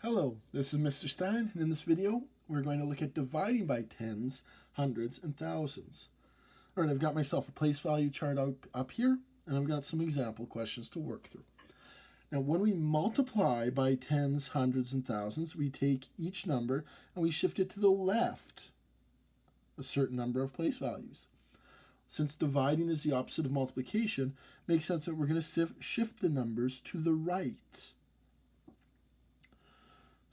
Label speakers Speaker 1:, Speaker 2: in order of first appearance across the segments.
Speaker 1: Hello, this is Mr. Stein, and in this video, we're going to look at dividing by tens, hundreds, and thousands. All right, I've got myself a place value chart up here, and I've got some example questions to work through. Now, when we multiply by tens, hundreds, and thousands, we take each number and we shift it to the left a certain number of place values. Since dividing is the opposite of multiplication, it makes sense that we're going to shift the numbers to the right.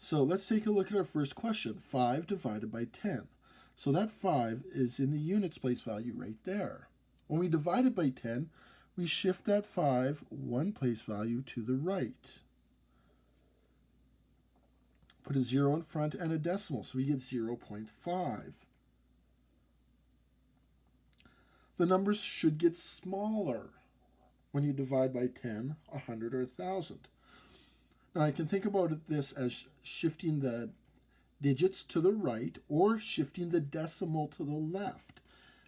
Speaker 1: So let's take a look at our first question, 5 divided by 10. So that 5 is in the units place value right there. When we divide it by 10, we shift that 5 one place value to the right. Put a 0 in front and a decimal, so we get 0.5. The numbers should get smaller when you divide by 10, 100, or 1,000. Now I can think about this as shifting the digits to the right or shifting the decimal to the left.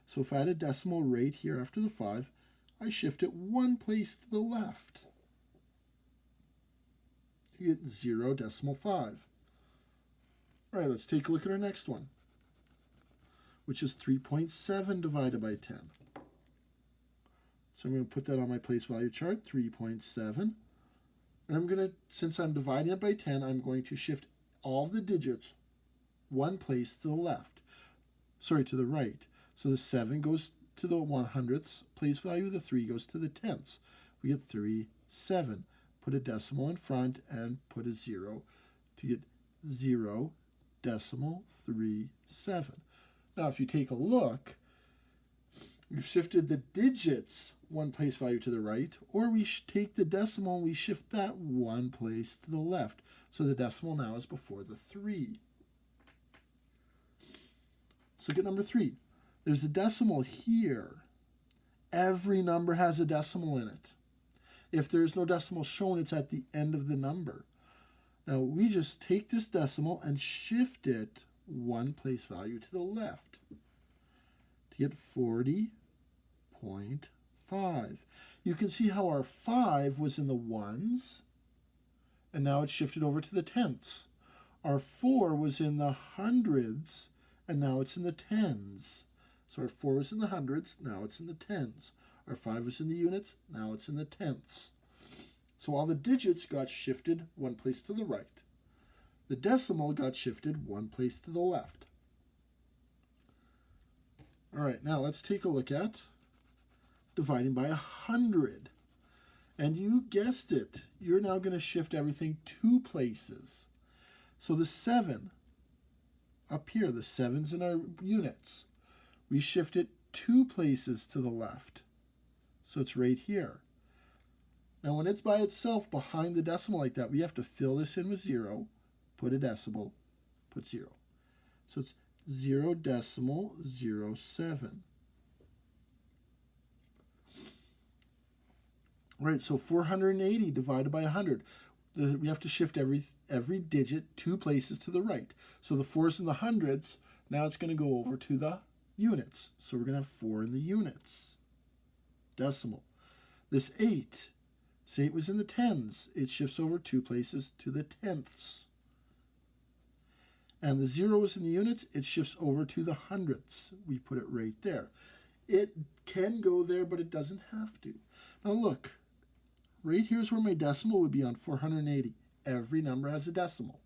Speaker 1: So if I had a decimal right here after the 5, I shift it one place to the left. You get 0.5. All right, let's take a look at our next one, which is 3.7 divided by 10. So I'm going to put that on my place value chart, 3.7. And I'm going to, since I'm dividing it by 10, I'm going to shift all the digits one place to the left. Sorry, to the right. So the 7 goes to the 100th place value, the 3 goes to the 10ths. We get 3, 7. Put a decimal in front and put a 0 to get 0.37. Now if you take a look, we've shifted the digits one place value to the right, or we take the decimal and we shift that one place to the left. So the decimal now is before the 3. Let's look at number 3. There's a decimal here. Every number has a decimal in it. If there's no decimal shown, it's at the end of the number. Now we just take this decimal and shift it one place value to the left to get 40.5. You can see how our 5 was in the ones, and now it's shifted over to the tenths. Our 4 was in the hundreds, and now it's in the tens. So our 4 was in the hundreds, now it's in the tens. Our 5 was in the units, now it's in the tenths. So all the digits got shifted one place to the right. The decimal got shifted one place to the left. All right, now let's take a look at dividing by 100. And you guessed it, you're now going to shift everything 2 places. So the 7 up here, the 7's in our units. We shift it 2 places to the left. So it's right here. Now when it's by itself behind the decimal like that, we have to fill this in with 0, put a decimal, put 0. So it's 0.07. Right, so 480 divided by 100. We have to shift every digit 2 places to the right. So the 4's in the hundreds, now it's going to go over to the units. So we're going to have 4 in the units. Decimal. This 8, say it was in the tens, it shifts over 2 places to the tenths. And the 0 is in the units, it shifts over to the hundredths. We put it right there. It can go there, but it doesn't have to. Now look. Right here's where my decimal would be on 480. Every number has a decimal.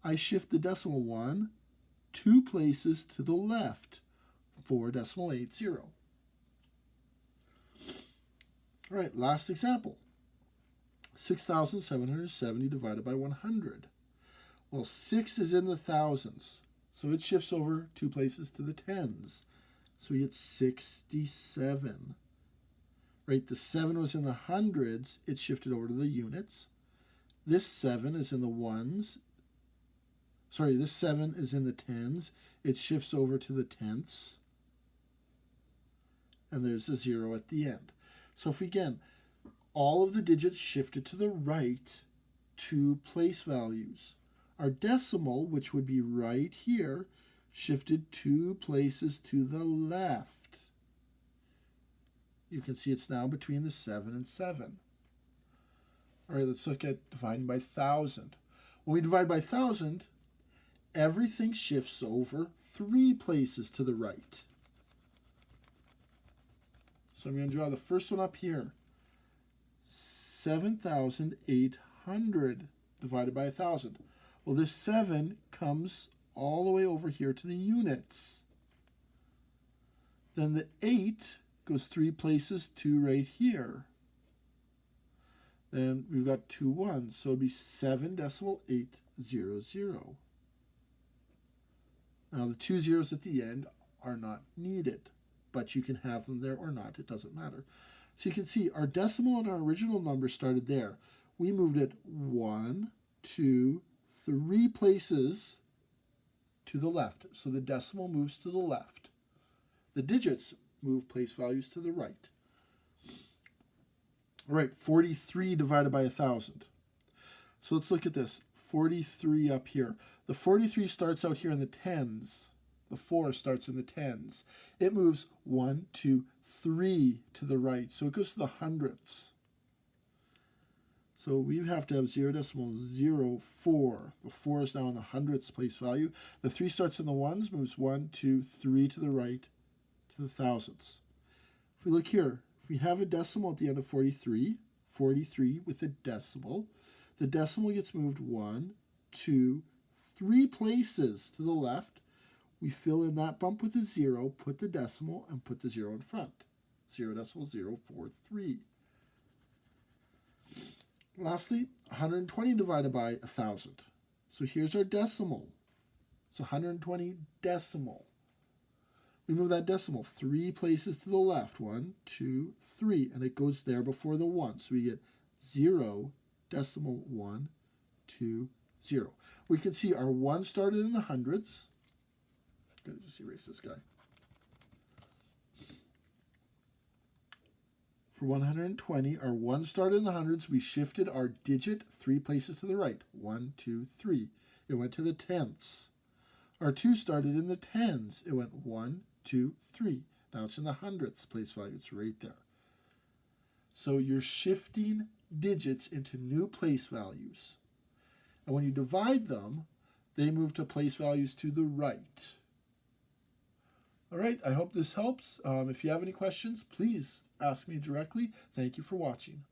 Speaker 1: I shift the decimal 2 places to the left, 4.80. All right, last example. 6,770 divided by 100. Well, 6 is in the thousands, so it shifts over 2 places to the tens. So we get 67. Right, the 7 was in the hundreds, it shifted over to the units. This 7 is in the ones. Sorry, this 7 is in the tens. It shifts over to the tenths. And there's a 0 at the end. So if again, all of the digits shifted to the right 2 place values. Our decimal, which would be right here, shifted 2 places to the left. You can see it's now between the 7 and 7. All right, let's look at dividing by 1,000. When we divide by 1,000, everything shifts over 3 places to the right. So I'm going to draw the first one up here. 7,800 divided by 1,000. Well, this 7 comes all the way over here to the units. Then the 8 goes 3 places to right here. Then we've got 2 ones, so it'll be 7.800. Now the 2 zeros at the end are not needed, but you can have them there or not, it doesn't matter. So you can see our decimal and our original number started there. We moved it 1, 2, 3 places to the left. So the decimal moves to the left. The digits move place values to the right. All right, 43 divided by 1,000. So let's look at this. 43 up here. The 43 starts out here in the tens. The 4 starts in the tens. It moves 1, 2, 3 to the right. So it goes to the hundredths. So we have to have 0.04. The 4 is now in the hundredths place value. The 3 starts in the ones, moves 1, 2, 3 to the right to the thousandths. If we look here, if we have a decimal at the end of 43, 43 with a decimal, the decimal gets moved 1, 2, 3 places to the left. We fill in that bump with a 0, put the decimal, and put the 0 in front. 0.043. Lastly, 120 divided by 1,000. So here's our decimal. It's 120 decimal. We move that decimal 3 places to the left. 1, 2, 3. And it goes there before the 1. So we get 0.120. We can see our 1 started in the hundreds. I'm going to just erase this guy. For 120, our 1 started in the hundreds. We shifted our digit 3 places to the right. 1, 2, 3. It went to the tenths. Our 2 started in the tens. It went 1, 2, 3. Now it's in the hundredths place value. It's right there. So you're shifting digits into new place values. And when you divide them, they move to place values to the right. All right, I hope this helps. If you have any questions, please ask me directly. Thank you for watching.